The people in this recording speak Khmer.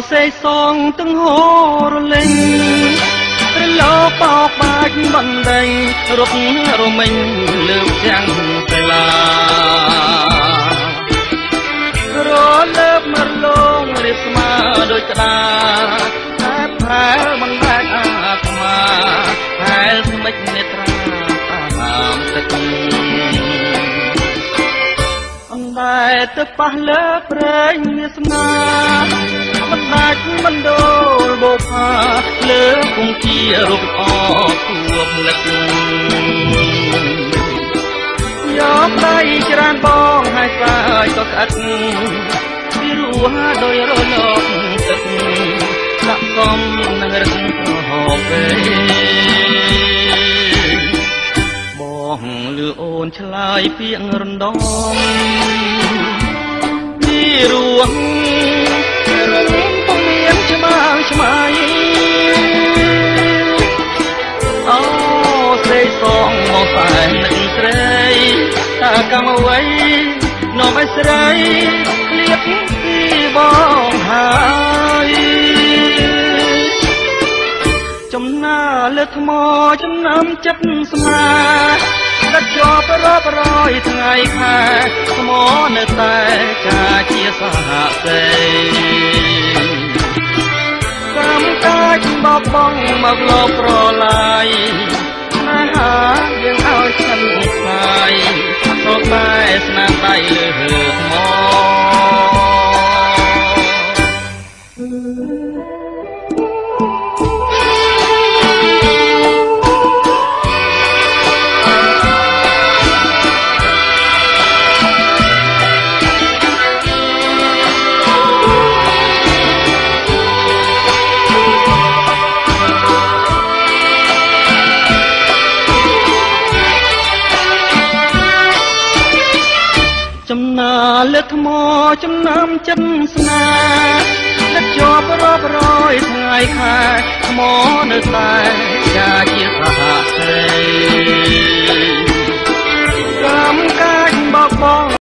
សេសងទាំងហូរលេងរលោបោកបាច់បណ្ដេញរត់រមិញលើកទាំងកលារលើបមរលងរៀបស្មើដូចក្តាតែផែលមិនបែកអាត្មាផែលស្មិចនេត្រាតាមទឹកអណ្ដែតទៅប៉ះលើព្រែងវាសនាមិនដាច់មិនដូលបោផាលើគង្គារូបអទួបលឹកយកដៃច្រានបងហើយស្អាយក៏ស្អិតពីរੂហាដោយរលកទឹកដាក់កំនឹងរឹកប្រហោពេបងលឺអូនឆ្លើយពាក្យរំដំពីរួងពុំមានឆ្មាំឆ្មៃអូសេសងមកតែនឹងស្រីតាកម្មអ្វីនំឲ្យស្រីឃ្លៀតពីបងហើយចំណាលើថ្មចំណាំចិត្តស្មាដឹកជាប់រាប់រយថ្ងៃខែថ្មនៅតែចាជាសហសេកម្មកាចបបងមកលោកប្រឡាយណាហាយើងឲ្យស្និទ្ធស្នាយក៏តែស្នាដៃលើថ្មចំណាលើថ្មចំណាំចិនស្នាដឹកជាប់រាប់រយថ្ងៃខែថ្មនៅតែចាជាសហសេ